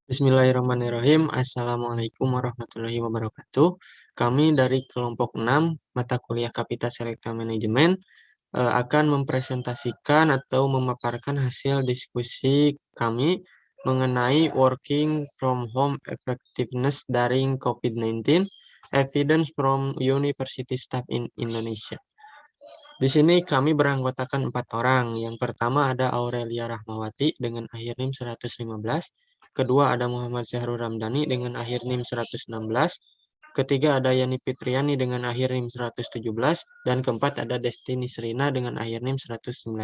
Bismillahirrahmanirrahim. Assalamualaikum warahmatullahi wabarakatuh. Kami dari kelompok 6 mata kuliah Kapita Selekta Manajemen akan mempresentasikan atau memaparkan hasil diskusi kami mengenai working from home effectiveness during COVID-19, evidence from university staff in Indonesia. Di sini kami beranggotakan 4 orang. Yang pertama ada Aurelia Rahmawati dengan akhir NIM 115. Kedua ada Muhammad Syahrul Ramdhani dengan akhir NIM 116. Ketiga ada Yani Fitriani dengan akhir NIM 117. Dan keempat ada Destiny Serina dengan akhir NIM 119.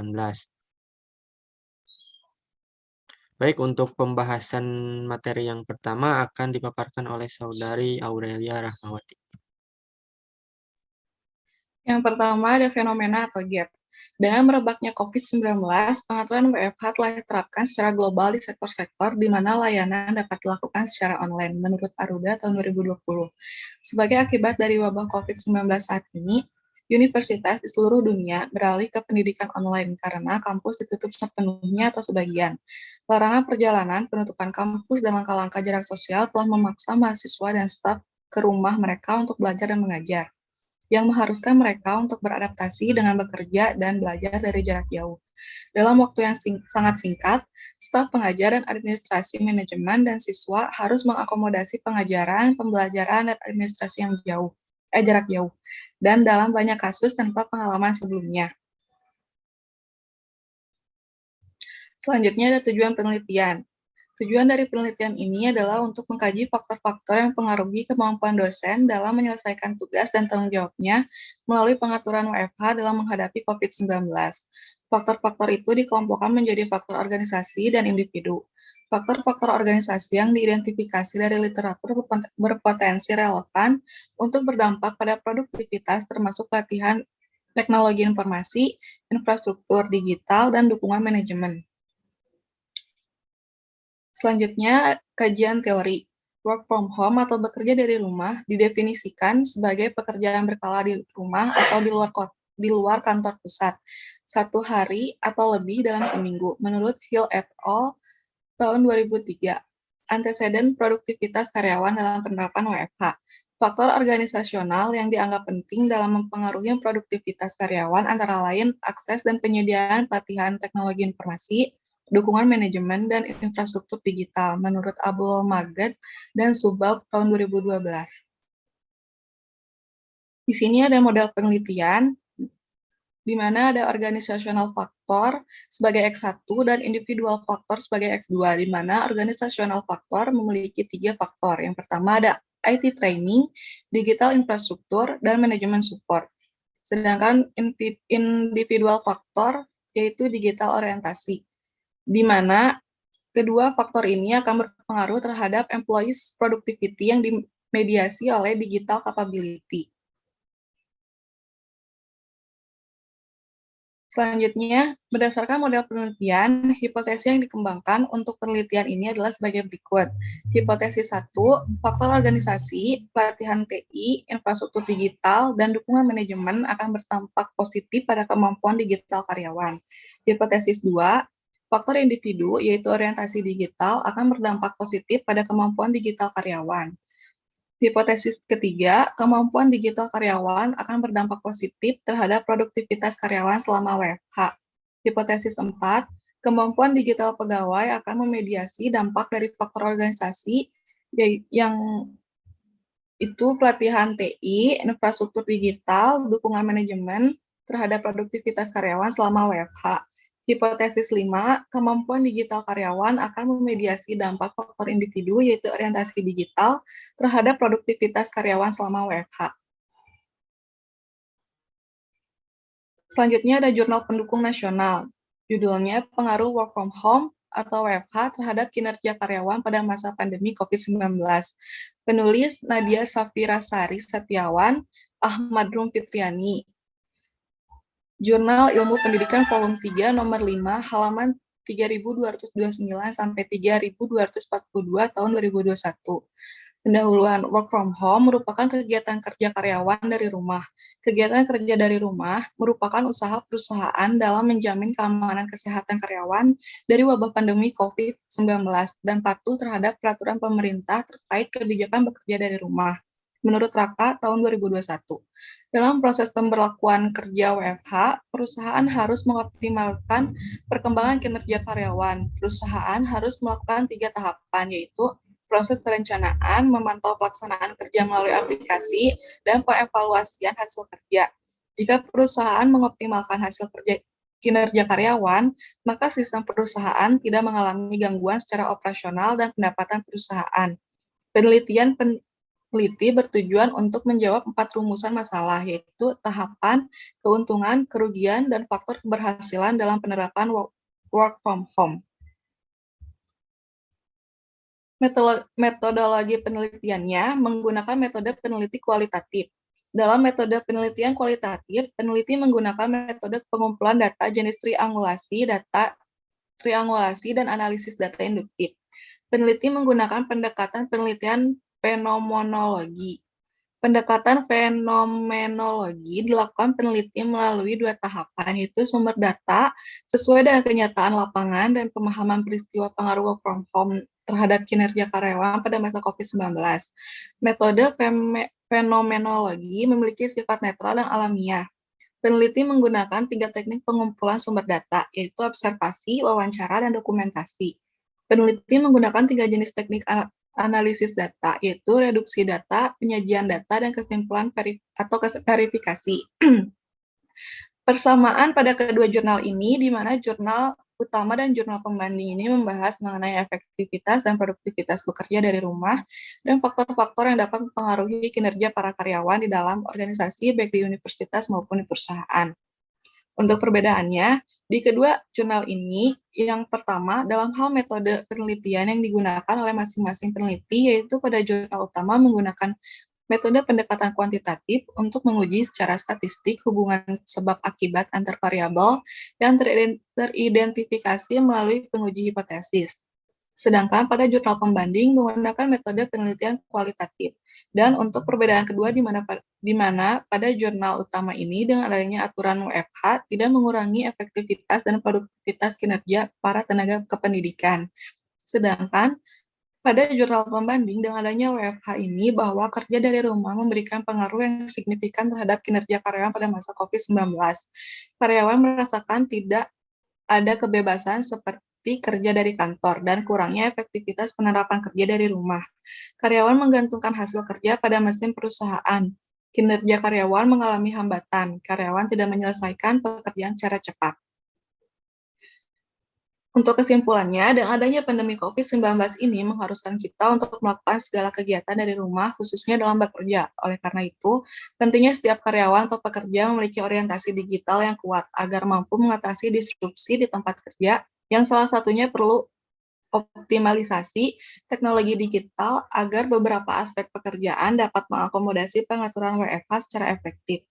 Baik, untuk pembahasan materi yang pertama akan dipaparkan oleh Saudari Aurelia Rahmawati. Yang pertama ada fenomena atau gap. Dengan merebaknya COVID-19, pengaturan WFH telah diterapkan secara global di sektor-sektor di mana layanan dapat dilakukan secara online, menurut Aruda tahun 2020. Sebagai akibat dari wabah COVID-19 saat ini, universitas di seluruh dunia beralih ke pendidikan online karena kampus ditutup sepenuhnya atau sebagian. Larangan perjalanan, penutupan kampus, dan langkah-langkah jarak sosial telah memaksa mahasiswa dan staf ke rumah mereka untuk belajar dan mengajar, yang mengharuskan mereka untuk beradaptasi dengan bekerja dan belajar dari jarak jauh. Dalam waktu yang sangat singkat, staf pengajar dan administrasi manajemen dan siswa harus mengakomodasi pengajaran, pembelajaran, dan administrasi yang jarak jauh, dan dalam banyak kasus tanpa pengalaman sebelumnya. Selanjutnya ada tujuan penelitian. Tujuan dari penelitian ini adalah untuk mengkaji faktor-faktor yang mempengaruhi kemampuan dosen dalam menyelesaikan tugas dan tanggung jawabnya melalui pengaturan WFH dalam menghadapi COVID-19. Faktor-faktor itu dikelompokkan menjadi faktor organisasi dan individu. Faktor-faktor organisasi yang diidentifikasi dari literatur berpotensi relevan untuk berdampak pada produktivitas termasuk pelatihan teknologi informasi, infrastruktur digital, dan dukungan manajemen. Selanjutnya, kajian teori. Work from home atau bekerja dari rumah didefinisikan sebagai pekerjaan berkala di rumah atau di luar kantor pusat, 1 hari atau lebih dalam seminggu, menurut Hill et al. Tahun 2003. Anteseden produktivitas karyawan dalam penerapan WFH. Faktor organisasional yang dianggap penting dalam mempengaruhi produktivitas karyawan antara lain akses dan penyediaan pelatihan teknologi informasi, dukungan manajemen dan infrastruktur digital, menurut Abdul Maged dan Subaug tahun 2012. Di sini ada model penelitian, di mana ada organisasional faktor sebagai X1 dan individual faktor sebagai X2, di mana organisasional faktor memiliki 3 faktor. Yang pertama ada IT training, digital infrastruktur, dan manajemen support. Sedangkan individual faktor yaitu digital orientasi, di mana kedua faktor ini akan berpengaruh terhadap employees productivity yang dimediasi oleh digital capability. Selanjutnya, berdasarkan model penelitian, hipotesis yang dikembangkan untuk penelitian ini adalah sebagai berikut. Hipotesis 1, faktor organisasi, pelatihan TI, infrastruktur digital, dan dukungan manajemen akan berdampak positif pada kemampuan digital karyawan. Hipotesis 2, faktor individu, yaitu orientasi digital, akan berdampak positif pada kemampuan digital karyawan. Hipotesis ketiga, kemampuan digital karyawan akan berdampak positif terhadap produktivitas karyawan selama WFH. Hipotesis 4, kemampuan digital pegawai akan memediasi dampak dari faktor organisasi yang itu pelatihan TI, infrastruktur digital, dukungan manajemen terhadap produktivitas karyawan selama WFH. Hipotesis 5, kemampuan digital karyawan akan memediasi dampak faktor individu yaitu orientasi digital terhadap produktivitas karyawan selama WFH. Selanjutnya ada jurnal pendukung nasional. Judulnya Pengaruh Work from Home atau WFH terhadap kinerja karyawan pada masa pandemi COVID-19. Penulis Nadia Safirasari Setiawan, Ahmad Rum Fitriani. Jurnal Ilmu Pendidikan Volume 3 nomor 5 halaman 3229 sampai 3242 tahun 2021. Pendahuluan work from home merupakan kegiatan kerja karyawan dari rumah. Kegiatan kerja dari rumah merupakan usaha perusahaan dalam menjamin keamanan kesehatan karyawan dari wabah pandemi COVID-19 dan patuh terhadap peraturan pemerintah terkait kebijakan bekerja dari rumah. Menurut Raka tahun 2021, dalam proses pemberlakuan kerja WFH, perusahaan harus mengoptimalkan perkembangan kinerja karyawan. Perusahaan harus melakukan 3 tahapan, yaitu proses perencanaan, memantau pelaksanaan kerja melalui aplikasi, dan pengevaluasian hasil kerja. Jika perusahaan mengoptimalkan hasil kerja kinerja karyawan, maka sistem perusahaan tidak mengalami gangguan secara operasional dan pendapatan perusahaan. Peneliti bertujuan untuk menjawab 4 rumusan masalah, yaitu tahapan, keuntungan, kerugian, dan faktor keberhasilan dalam penerapan work from home. Metodologi penelitiannya menggunakan metode peneliti kualitatif. Dalam metode penelitian kualitatif, peneliti menggunakan metode pengumpulan data jenis triangulasi dan analisis data induktif. Peneliti menggunakan pendekatan penelitian fenomenologi. Pendekatan fenomenologi dilakukan peneliti melalui 2 tahapan, yaitu sumber data sesuai dengan kenyataan lapangan dan pemahaman peristiwa pengaruh work from home terhadap kinerja karyawan pada masa COVID-19. Metode fenomenologi memiliki sifat netral dan alamiah. Peneliti menggunakan 3 teknik pengumpulan sumber data, yaitu observasi, wawancara, dan dokumentasi. Peneliti menggunakan 3 jenis teknik analisis data, yaitu reduksi data, penyajian data, dan kesimpulan verifikasi. Persamaan pada kedua jurnal ini, di mana jurnal utama dan jurnal pembanding ini membahas mengenai efektivitas dan produktivitas bekerja dari rumah dan faktor-faktor yang dapat mempengaruhi kinerja para karyawan di dalam organisasi, baik di universitas maupun di perusahaan. Untuk perbedaannya, di kedua jurnal ini, yang pertama dalam hal metode penelitian yang digunakan oleh masing-masing peneliti, yaitu pada jurnal utama menggunakan metode pendekatan kuantitatif untuk menguji secara statistik hubungan sebab akibat antar variabel yang teridentifikasi melalui penguji hipotesis. Sedangkan pada jurnal pembanding menggunakan metode penelitian kualitatif. Dan untuk perbedaan kedua di mana pada jurnal utama ini dengan adanya aturan WFH tidak mengurangi efektivitas dan produktivitas kinerja para tenaga kependidikan. Sedangkan pada jurnal pembanding dengan adanya WFH ini bahwa kerja dari rumah memberikan pengaruh yang signifikan terhadap kinerja karyawan pada masa COVID-19. Karyawan merasakan tidak ada kebebasan seperti kerja dari kantor dan kurangnya efektivitas penerapan kerja dari rumah. Karyawan menggantungkan hasil kerja pada mesin perusahaan. Kinerja karyawan mengalami hambatan. Karyawan tidak menyelesaikan pekerjaan secara cepat. Untuk kesimpulannya, dengan adanya pandemi COVID-19 ini mengharuskan kita untuk melakukan segala kegiatan dari rumah, khususnya dalam bekerja. Oleh karena itu, pentingnya setiap karyawan atau pekerja memiliki orientasi digital yang kuat agar mampu mengatasi disrupsi di tempat kerja, yang salah satunya perlu optimalisasi teknologi digital agar beberapa aspek pekerjaan dapat mengakomodasi pengaturan WFH secara efektif.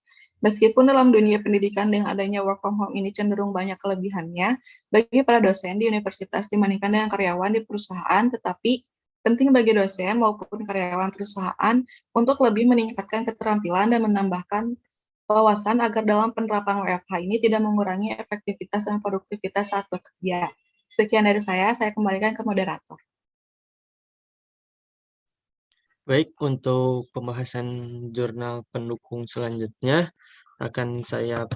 Meskipun dalam dunia pendidikan dengan adanya work from home ini cenderung banyak kelebihannya bagi para dosen di universitas dibandingkan dengan karyawan di perusahaan, tetapi penting bagi dosen maupun karyawan perusahaan untuk lebih meningkatkan keterampilan dan menambahkan wawasan agar dalam penerapan WFH ini tidak mengurangi efektivitas dan produktivitas saat bekerja. Sekian dari saya kembalikan ke moderator. Baik, untuk pembahasan jurnal pendukung selanjutnya akan saya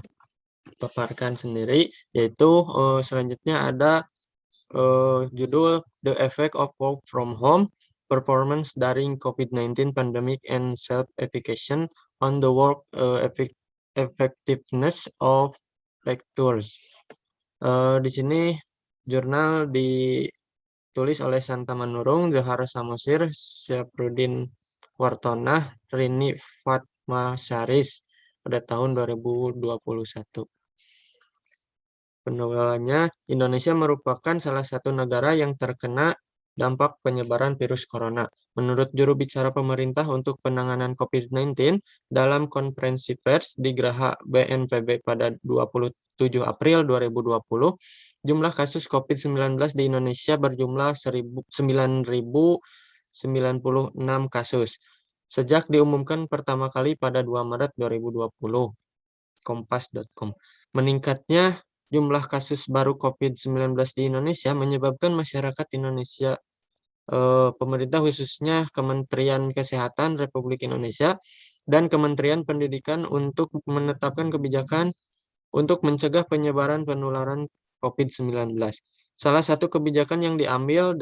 paparkan sendiri, yaitu selanjutnya ada judul The Effect of Work from Home, Performance During COVID-19 Pandemic and Self-Efficacy on the Work Effectiveness of Lecturers. Di sini jurnal ditulis oleh Santa Manurung, Johar Samosir, Syafruddin Wartonah, Rini Fatmasaris pada tahun 2021. Penulisannya, Indonesia merupakan salah satu negara yang terkena dampak penyebaran virus corona. Menurut juru bicara pemerintah untuk penanganan COVID-19 dalam konferensi pers di Geraha BNPB pada 27 April 2020, jumlah kasus COVID-19 di Indonesia berjumlah 9.191 96 kasus. Sejak diumumkan pertama kali pada 2 Maret 2020, kompas.com. Meningkatnya jumlah kasus baru COVID-19 di Indonesia menyebabkan masyarakat Indonesia, pemerintah khususnya Kementerian Kesehatan Republik Indonesia dan Kementerian Pendidikan untuk menetapkan kebijakan untuk mencegah penyebaran penularan COVID-19. Salah satu kebijakan yang diambil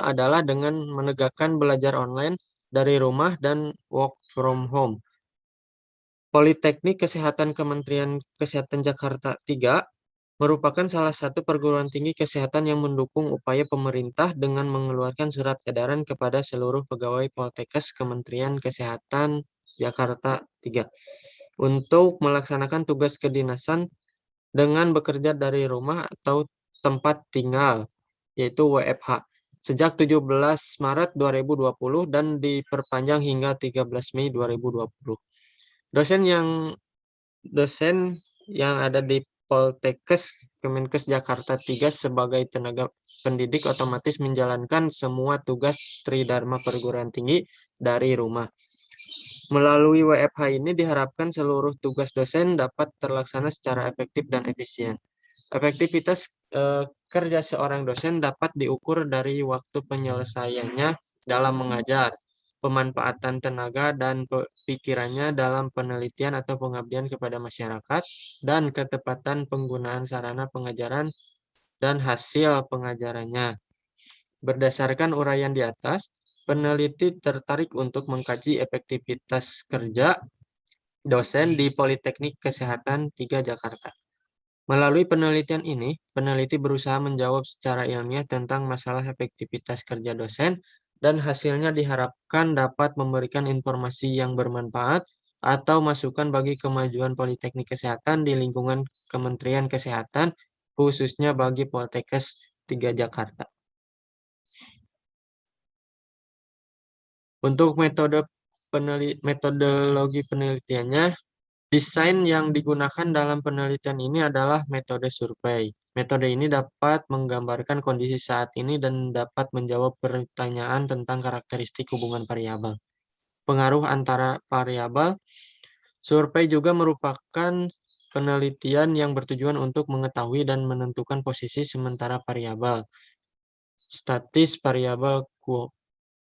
adalah dengan menegakkan belajar online dari rumah dan work from home. Politeknik Kesehatan Kementerian Kesehatan Jakarta 3 merupakan salah satu perguruan tinggi kesehatan yang mendukung upaya pemerintah dengan mengeluarkan surat edaran kepada seluruh pegawai Poltekkes Kementerian Kesehatan Jakarta 3 untuk melaksanakan tugas kedinasan dengan bekerja dari rumah atau tempat tinggal, yaitu WFH, sejak 17 Maret 2020 dan diperpanjang hingga 13 Mei 2020. Dosen yang ada di Poltekkes Kemenkes Jakarta 3 sebagai tenaga pendidik otomatis menjalankan semua tugas Tridharma perguruan tinggi dari rumah. Melalui WFH ini diharapkan seluruh tugas dosen dapat terlaksana secara efektif dan efisien. Efektivitas kerja seorang dosen dapat diukur dari waktu penyelesaiannya dalam mengajar, pemanfaatan tenaga dan pikirannya dalam penelitian atau pengabdian kepada masyarakat, dan ketepatan penggunaan sarana pengajaran dan hasil pengajarannya. Berdasarkan uraian di atas, peneliti tertarik untuk mengkaji efektivitas kerja dosen di Politeknik Kesehatan 3 Jakarta. Melalui penelitian ini, peneliti berusaha menjawab secara ilmiah tentang masalah efektivitas kerja dosen, dan hasilnya diharapkan dapat memberikan informasi yang bermanfaat atau masukan bagi kemajuan Politeknik Kesehatan di lingkungan Kementerian Kesehatan, khususnya bagi Poltekkes 3 Jakarta. Untuk metodologi penelitiannya, desain yang digunakan dalam penelitian ini adalah metode survei. Metode ini dapat menggambarkan kondisi saat ini dan dapat menjawab pertanyaan tentang karakteristik hubungan variabel. Pengaruh antara variabel. Survei juga merupakan penelitian yang bertujuan untuk mengetahui dan menentukan posisi sementara variabel. Statis variabel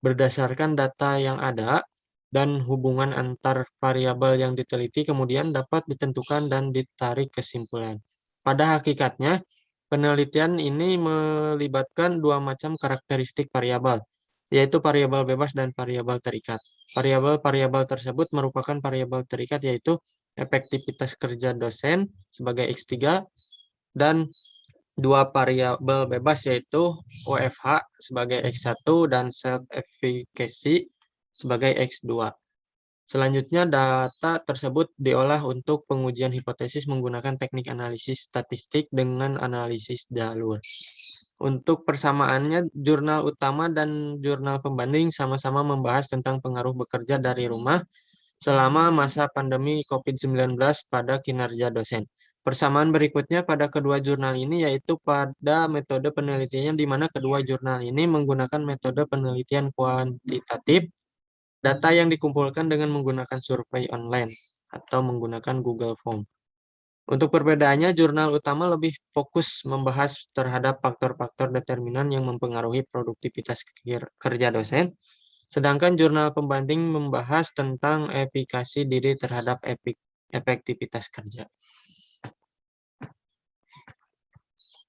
berdasarkan data yang ada dan hubungan antar variabel yang diteliti kemudian dapat ditentukan dan ditarik kesimpulan. Pada hakikatnya, penelitian ini melibatkan dua macam karakteristik variabel, yaitu variabel bebas dan variabel terikat. Variabel-variabel tersebut merupakan variabel terikat, yaitu efektivitas kerja dosen sebagai X3 dan dua variabel bebas, yaitu WFH sebagai X1 dan self-efficacy sebagai X2. Selanjutnya, data tersebut diolah untuk pengujian hipotesis menggunakan teknik analisis statistik dengan analisis jalur. Untuk persamaannya, jurnal utama dan jurnal pembanding sama-sama membahas tentang pengaruh bekerja dari rumah selama masa pandemi COVID-19 pada kinerja dosen. Persamaan berikutnya pada kedua jurnal ini yaitu pada metode penelitiannya, di mana kedua jurnal ini menggunakan metode penelitian kuantitatif, data yang dikumpulkan dengan menggunakan survei online atau menggunakan Google Form. Untuk perbedaannya, jurnal utama lebih fokus membahas terhadap faktor-faktor determinan yang mempengaruhi produktivitas kerja dosen, sedangkan jurnal pembanding membahas tentang efikasi diri terhadap efektivitas kerja.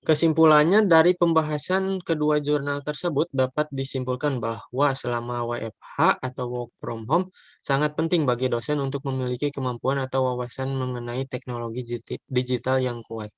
Kesimpulannya, dari pembahasan kedua jurnal tersebut dapat disimpulkan bahwa selama WFH atau work from home sangat penting bagi dosen untuk memiliki kemampuan atau wawasan mengenai teknologi digital yang kuat.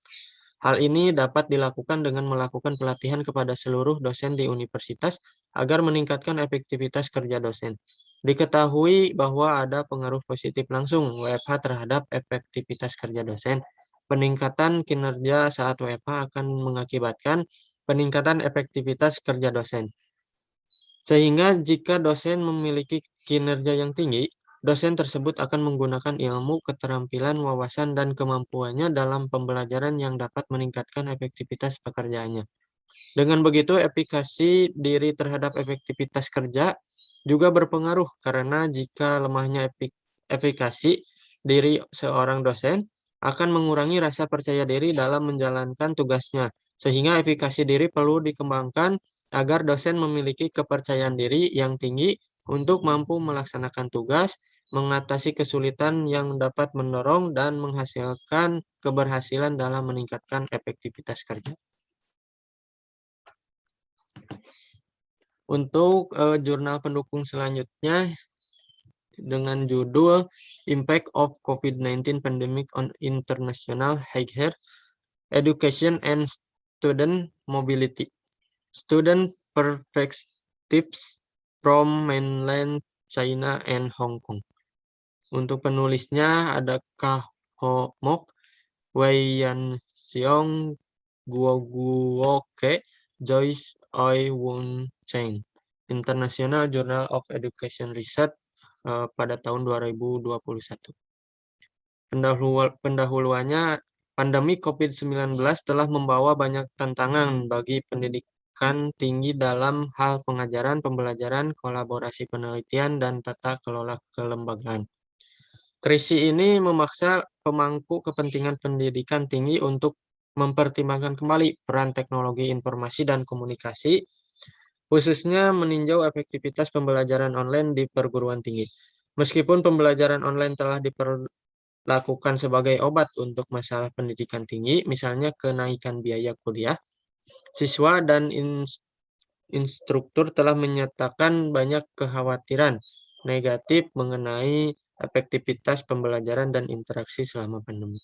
Hal ini dapat dilakukan dengan melakukan pelatihan kepada seluruh dosen di universitas agar meningkatkan efektivitas kerja dosen. Diketahui bahwa ada pengaruh positif langsung WFH terhadap efektivitas kerja dosen. Peningkatan kinerja saat WFH akan mengakibatkan peningkatan efektivitas kerja dosen. Sehingga jika dosen memiliki kinerja yang tinggi, dosen tersebut akan menggunakan ilmu, keterampilan, wawasan, dan kemampuannya dalam pembelajaran yang dapat meningkatkan efektivitas pekerjaannya. Dengan begitu, efikasi diri terhadap efektivitas kerja juga berpengaruh karena jika lemahnya efikasi diri seorang dosen akan mengurangi rasa percaya diri dalam menjalankan tugasnya, sehingga efikasi diri perlu dikembangkan agar dosen memiliki kepercayaan diri yang tinggi untuk mampu melaksanakan tugas, mengatasi kesulitan yang dapat mendorong dan menghasilkan keberhasilan dalam meningkatkan efektivitas kerja. Untuk jurnal pendukung selanjutnya dengan judul Impact of COVID-19 Pandemic on International Higher Education and Student Mobility. Student Perspectives from Mainland China and Hong Kong. Untuk penulisnya ada Kah Ho Mok, Wei Yan Xiong, Guo Guo Ke, Joyce Oi Wun Chen. International Journal of Education Research pada tahun 2021. Pendahuluannya, pandemi COVID-19 telah membawa banyak tantangan bagi pendidikan tinggi dalam hal pengajaran, pembelajaran, kolaborasi penelitian, dan tata kelola kelembagaan. Krisis ini memaksa pemangku kepentingan pendidikan tinggi untuk mempertimbangkan kembali peran teknologi informasi dan komunikasi, khususnya meninjau efektivitas pembelajaran online di perguruan tinggi. Meskipun pembelajaran online telah diperlakukan sebagai obat untuk masalah pendidikan tinggi, misalnya kenaikan biaya kuliah, siswa dan instruktur telah menyatakan banyak kekhawatiran negatif mengenai efektivitas pembelajaran dan interaksi selama pandemi.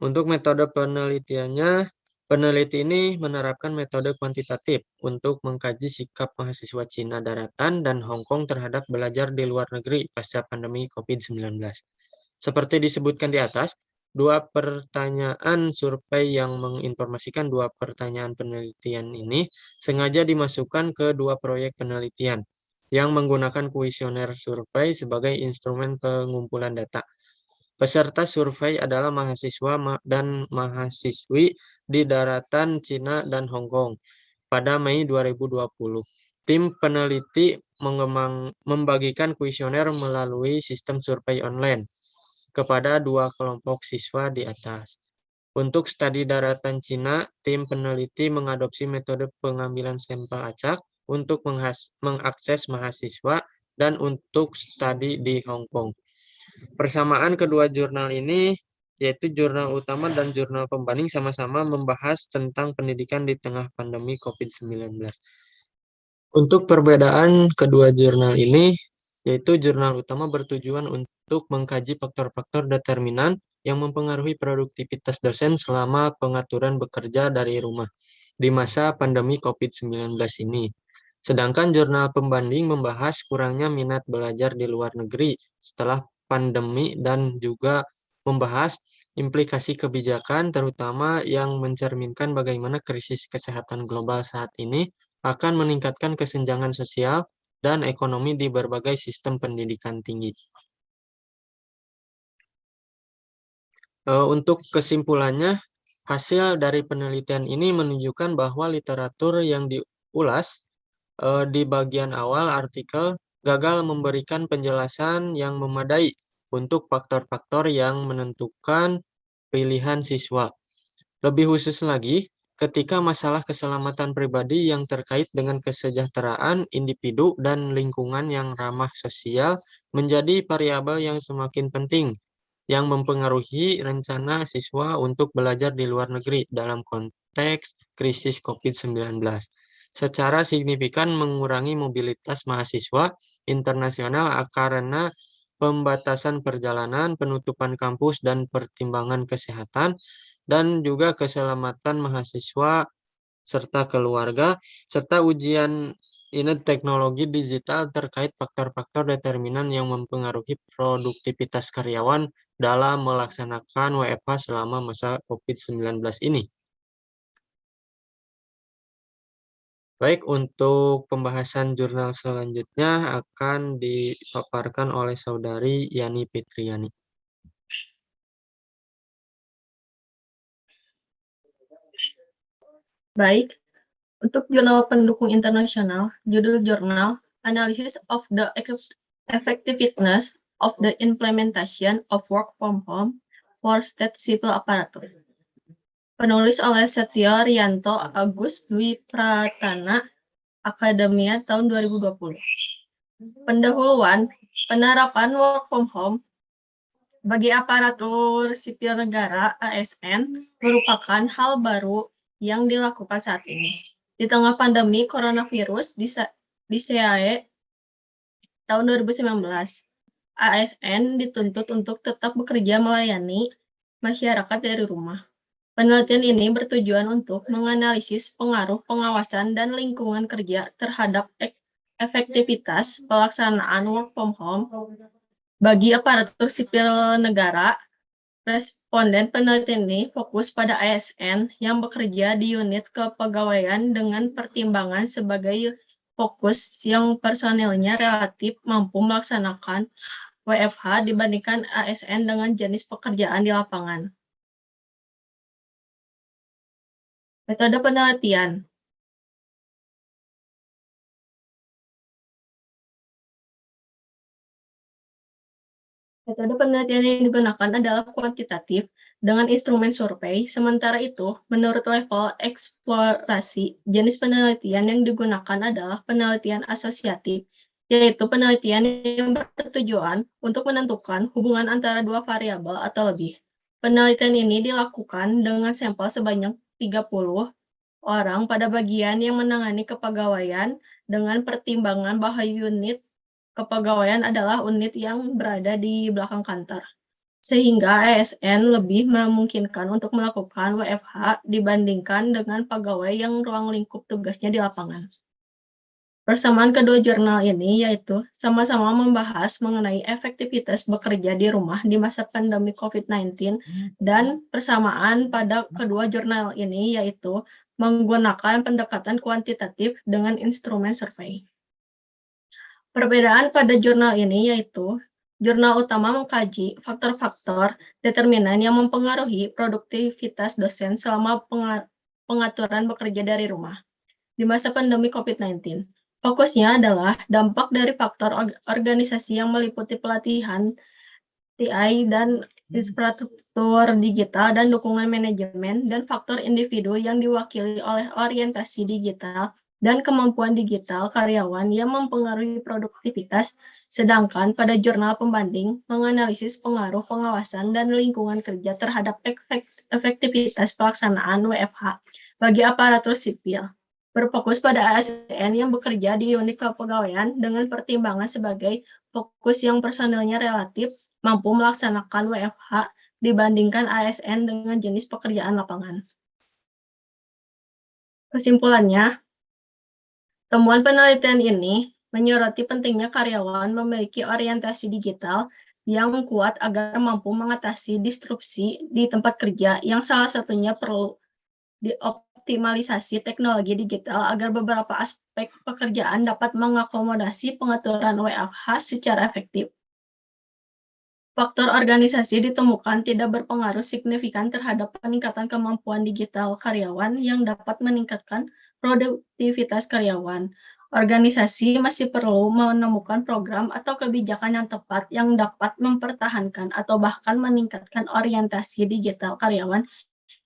Untuk metode penelitiannya, peneliti ini menerapkan metode kuantitatif untuk mengkaji sikap mahasiswa Cina daratan dan Hong Kong terhadap belajar di luar negeri pasca pandemi COVID-19. Seperti disebutkan di atas, dua pertanyaan survei yang menginformasikan dua pertanyaan penelitian ini sengaja dimasukkan ke dua proyek penelitian yang menggunakan kuesioner survei sebagai instrumen pengumpulan data. Peserta survei adalah mahasiswa dan mahasiswi di daratan Cina dan Hong Kong pada Mei 2020. Tim peneliti membagikan kuesioner melalui sistem survei online kepada dua kelompok siswa di atas. Untuk studi daratan Cina, tim peneliti mengadopsi metode pengambilan sampel acak untuk mengakses mahasiswa dan untuk studi di Hong Kong. Persamaan kedua jurnal ini, yaitu jurnal utama dan jurnal pembanding, sama-sama membahas tentang pendidikan di tengah pandemi COVID-19. Untuk perbedaan kedua jurnal ini, yaitu jurnal utama bertujuan untuk mengkaji faktor-faktor determinan yang mempengaruhi produktivitas dosen selama pengaturan bekerja dari rumah di masa pandemi COVID-19 ini. Sedangkan jurnal pembanding membahas kurangnya minat belajar di luar negeri setelah pandemi dan juga membahas implikasi kebijakan terutama yang mencerminkan bagaimana krisis kesehatan global saat ini akan meningkatkan kesenjangan sosial dan ekonomi di berbagai sistem pendidikan tinggi. Untuk kesimpulannya, hasil dari penelitian ini menunjukkan bahwa literatur yang diulas di bagian awal artikel gagal memberikan penjelasan yang memadai untuk faktor-faktor yang menentukan pilihan siswa. Lebih khusus lagi, ketika masalah keselamatan pribadi yang terkait dengan kesejahteraan individu dan lingkungan yang ramah sosial menjadi variabel yang semakin penting yang mempengaruhi rencana siswa untuk belajar di luar negeri dalam konteks krisis COVID-19. Secara signifikan mengurangi mobilitas mahasiswa internasional karena pembatasan perjalanan, penutupan kampus, dan pertimbangan kesehatan, dan juga keselamatan mahasiswa serta keluarga, serta ujian ini teknologi digital terkait faktor-faktor determinan yang mempengaruhi produktivitas karyawan dalam melaksanakan WFH selama masa COVID-19 ini. Baik, untuk pembahasan jurnal selanjutnya akan dipaparkan oleh Saudari Yani Fitriani. Baik, untuk jurnal pendukung internasional, judul jurnal Analysis of the Effectiveness of the Implementation of Work from Home for State Civil Apparatus. Penulis oleh Setio Rianto Agus Dwi Pratana, Akademia tahun 2020. Pendahuluan, penerapan work from home bagi aparatur sipil negara ASN merupakan hal baru yang dilakukan saat ini. Di tengah pandemi coronavirus di SEAE tahun 2019, ASN dituntut untuk tetap bekerja melayani masyarakat dari rumah. Penelitian ini bertujuan untuk menganalisis pengaruh pengawasan dan lingkungan kerja terhadap efektivitas pelaksanaan work from home bagi aparatur sipil negara. Responden penelitian ini fokus pada ASN yang bekerja di unit kepegawaian dengan pertimbangan sebagai fokus yang personilnya relatif mampu melaksanakan WFH dibandingkan ASN dengan jenis pekerjaan di lapangan. Metode penelitian. Metode penelitian yang digunakan adalah kuantitatif dengan instrumen survei. Sementara itu, menurut level eksplorasi, jenis penelitian yang digunakan adalah penelitian asosiatif, yaitu penelitian yang bertujuan untuk menentukan hubungan antara dua variabel atau lebih. Penelitian ini dilakukan dengan sampel sebanyak 30 orang pada bagian yang menangani kepegawaian dengan pertimbangan bahwa unit kepegawaian adalah unit yang berada di belakang kantor, sehingga ASN lebih memungkinkan untuk melakukan WFH dibandingkan dengan pegawai yang ruang lingkup tugasnya di lapangan. Persamaan kedua jurnal ini yaitu sama-sama membahas mengenai efektivitas bekerja di rumah di masa pandemi COVID-19 dan persamaan pada kedua jurnal ini yaitu menggunakan pendekatan kuantitatif dengan instrumen survei. Perbedaan pada jurnal ini yaitu, jurnal utama mengkaji faktor-faktor determinan yang mempengaruhi produktivitas dosen selama pengaturan bekerja dari rumah di masa pandemi COVID-19. Fokusnya adalah dampak dari faktor organisasi yang meliputi pelatihan, TI, dan infrastruktur digital dan dukungan manajemen, dan faktor individu yang diwakili oleh orientasi digital dan kemampuan digital karyawan yang mempengaruhi produktivitas, sedangkan pada jurnal pembanding menganalisis pengaruh pengawasan dan lingkungan kerja terhadap efektivitas pelaksanaan WFH bagi aparatur sipil, berfokus pada ASN yang bekerja di unit kepegawaian dengan pertimbangan sebagai fokus yang personilnya relatif mampu melaksanakan WFH dibandingkan ASN dengan jenis pekerjaan lapangan. Kesimpulannya, temuan penelitian ini menyoroti pentingnya karyawan memiliki orientasi digital yang kuat agar mampu mengatasi disrupsi di tempat kerja yang salah satunya perlu dioptimalisasi teknologi digital agar beberapa aspek pekerjaan dapat mengakomodasi pengaturan WFH secara efektif. Faktor organisasi ditemukan tidak berpengaruh signifikan terhadap peningkatan kemampuan digital karyawan yang dapat meningkatkan produktivitas karyawan. Organisasi masih perlu menemukan program atau kebijakan yang tepat yang dapat mempertahankan atau bahkan meningkatkan orientasi digital karyawan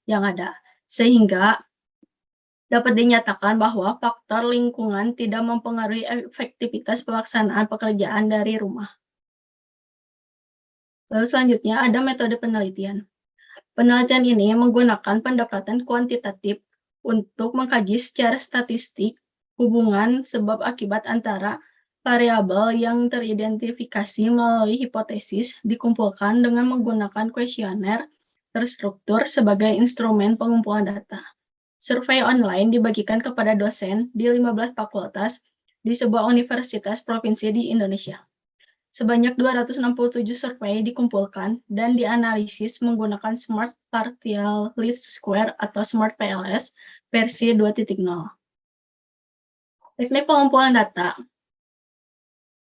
yang ada, sehingga dapat dinyatakan bahwa faktor lingkungan tidak mempengaruhi efektivitas pelaksanaan pekerjaan dari rumah. Lalu selanjutnya ada metode penelitian. Penelitian ini menggunakan pendekatan kuantitatif untuk mengkaji secara statistik hubungan sebab akibat antara variabel yang teridentifikasi melalui hipotesis dikumpulkan dengan menggunakan kuesioner terstruktur sebagai instrumen pengumpulan data. Survei online dibagikan kepada dosen di 15 fakultas di sebuah universitas provinsi di Indonesia. Sebanyak 267 survei dikumpulkan dan dianalisis menggunakan Smart Partial Least Square atau Smart PLS versi 2.0. Teknik pengumpulan data.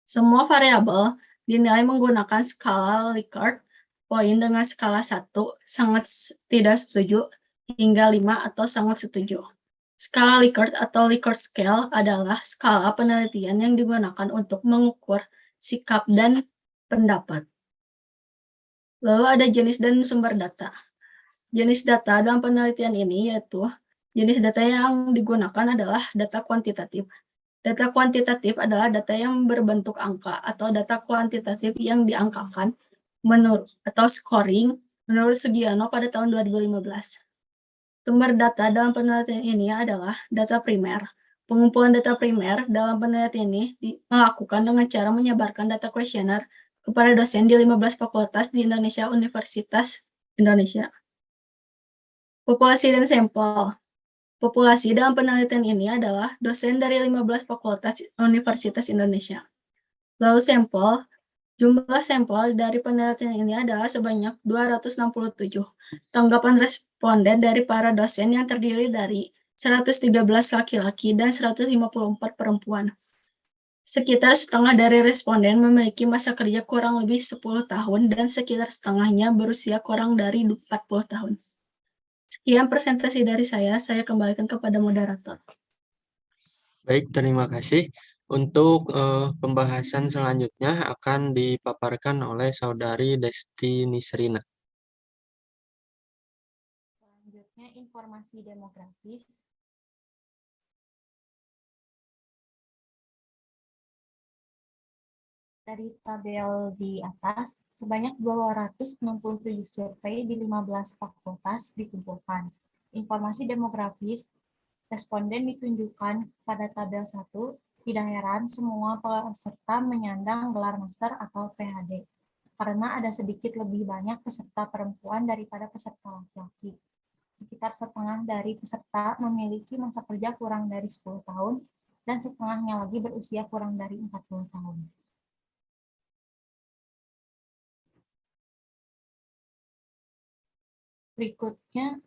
Semua variabel dinilai menggunakan skala Likert, poin dengan skala 1, sangat tidak setuju, hingga 5 atau sangat setuju. Skala Likert atau Likert Scale adalah skala penelitian yang digunakan untuk mengukur sikap dan pendapat. Lalu ada jenis dan sumber data. Jenis data dalam penelitian ini yaitu jenis data yang digunakan adalah data kuantitatif. Data kuantitatif adalah data yang berbentuk angka atau data kuantitatif yang diangkakan menurut atau scoring menurut Sugiono pada tahun 2015. Sumber data dalam penelitian ini adalah data primer. Pengumpulan data primer dalam penelitian ini dilakukan dengan cara menyebarkan data kuesioner kepada dosen di 15 fakultas di Indonesia Universitas Indonesia. Populasi dan sampel. Populasi dalam penelitian ini adalah dosen dari 15 fakultas Universitas Indonesia. Lalu sampel, jumlah sampel dari penelitian ini adalah sebanyak 267. Tanggapan responden dari para dosen yang terdiri dari 113 laki-laki dan 154 perempuan. Sekitar setengah dari responden memiliki masa kerja kurang lebih 10 tahun dan sekitar setengahnya berusia kurang dari 40 tahun. Sekian presentasi dari saya kembalikan kepada moderator. Baik, terima kasih. Untuk pembahasan selanjutnya akan dipaparkan oleh Saudari Desti Nisrina. Selanjutnya informasi demografis. Dari tabel di atas, sebanyak 267 survei di 15 fakultas dikumpulkan. Informasi demografis, responden ditunjukkan pada tabel 1, tidak heran semua peserta menyandang gelar master atau PhD, karena ada sedikit lebih banyak peserta perempuan daripada peserta laki-laki. Sekitar setengah dari peserta memiliki masa kerja kurang dari 10 tahun, dan setengahnya lagi berusia kurang dari 40 tahun. Berikutnya,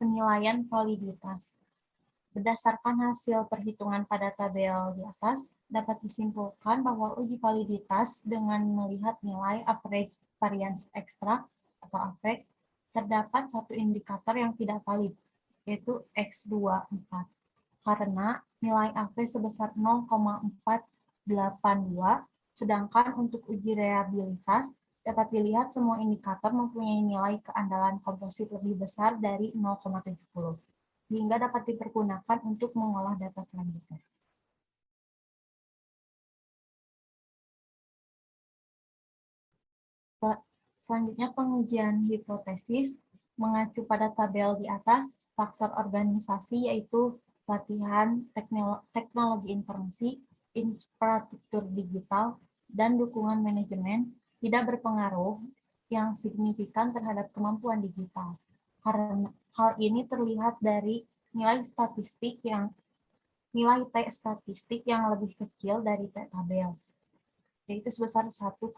penilaian validitas. Berdasarkan hasil perhitungan pada tabel di atas, dapat disimpulkan bahwa uji validitas dengan melihat nilai average variance extra atau AVEX, terdapat satu indikator yang tidak valid, yaitu X24, karena nilai AVEX sebesar 0,482, sedangkan untuk uji reliabilitas dapat dilihat semua indikator mempunyai nilai keandalan komposit lebih besar dari 0,70, sehingga dapat dipergunakan untuk mengolah data selanjutnya. Selanjutnya, pengujian hipotesis mengacu pada tabel di atas, faktor organisasi yaitu pelatihan, teknologi informasi, infrastruktur digital, dan dukungan manajemen tidak berpengaruh yang signifikan terhadap kemampuan digital. Karena hal ini terlihat dari nilai T statistik yang lebih kecil dari T tabel, yaitu sebesar 1,96.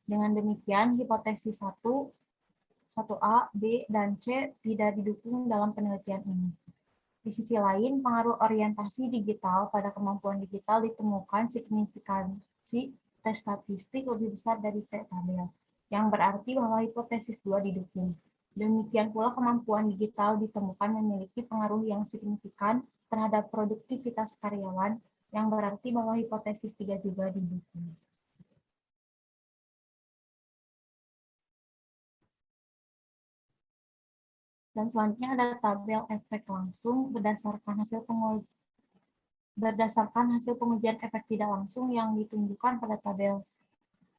Dengan demikian, hipotesis 1A, B, dan C tidak didukung dalam penelitian ini. Di sisi lain, pengaruh orientasi digital pada kemampuan digital ditemukan signifikansi T statistik lebih besar dari T tabel, yang berarti bahwa hipotesis 2 didukung. Demikian pula kemampuan digital ditemukan memiliki pengaruh yang signifikan terhadap produktivitas karyawan, yang berarti bahwa hipotesis 3 juga didukung. Dan selanjutnya ada tabel efek langsung berdasarkan hasil pengujian efek tidak langsung yang ditunjukkan pada tabel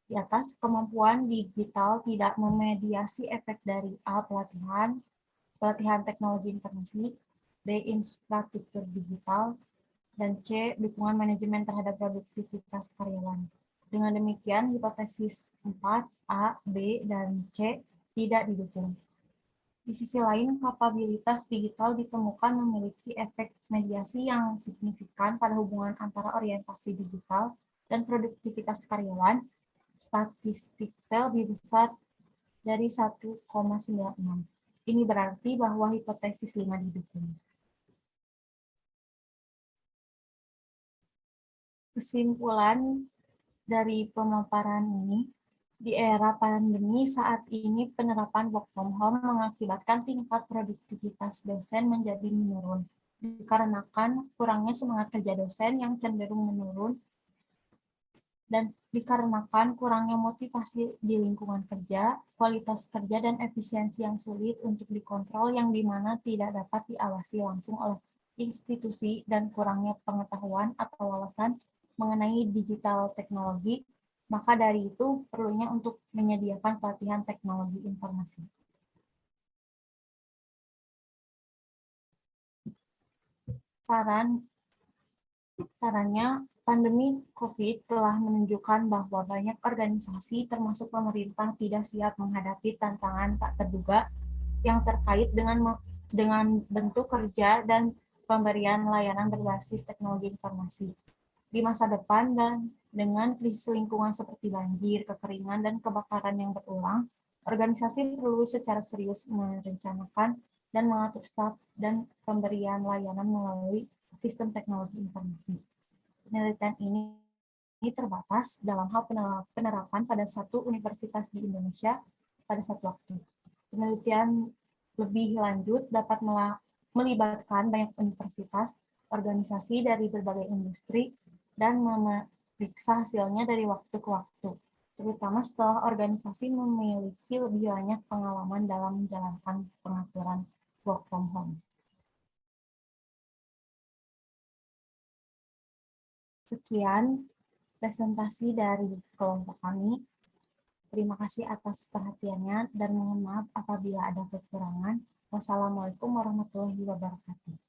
di atas. Kemampuan digital tidak memediasi efek dari A. pelatihan teknologi informasi, B. infrastruktur digital, dan C. dukungan manajemen terhadap produktivitas karyawan. Dengan demikian, hipotesis 4, A, B, dan C tidak didukung. Di sisi lain, kapabilitas digital ditemukan memiliki efek mediasi yang signifikan pada hubungan antara orientasi digital dan produktivitas karyawan. Statistiknya lebih besar dari 1,96. Ini berarti bahwa hipotesis 5 didukung. Kesimpulan dari pemaparan ini Di era pandemi saat ini, penerapan work from home mengakibatkan tingkat produktivitas dosen menjadi menurun. Dikarenakan kurangnya semangat kerja dosen yang cenderung menurun, dan dikarenakan kurangnya motivasi di lingkungan kerja, kualitas kerja dan efisiensi yang sulit untuk dikontrol yang dimana tidak dapat diawasi langsung oleh institusi dan kurangnya pengetahuan atau wawasan mengenai digital teknologi, maka dari itu perlunya untuk menyediakan pelatihan teknologi informasi. Sarannya, pandemi COVID telah menunjukkan bahwa banyak organisasi termasuk pemerintah tidak siap menghadapi tantangan tak terduga yang terkait dengan bentuk kerja dan pemberian layanan berbasis teknologi informasi. Di masa depan dan dengan krisis lingkungan seperti banjir, kekeringan, dan kebakaran yang berulang, organisasi perlu secara serius merencanakan dan mengatur staf dan pemberian layanan melalui sistem teknologi informasi. Penelitian ini terbatas dalam hal penerapan pada satu universitas di Indonesia pada satu waktu. Penelitian lebih lanjut dapat melibatkan banyak universitas, organisasi dari berbagai industri, dan memeriksa hasilnya dari waktu ke waktu, terutama setelah organisasi memiliki lebih banyak pengalaman dalam menjalankan pengaturan work from home. Sekian presentasi dari kelompok kami. Terima kasih atas perhatiannya dan mohon maaf apabila ada kekurangan. Wassalamualaikum warahmatullahi wabarakatuh.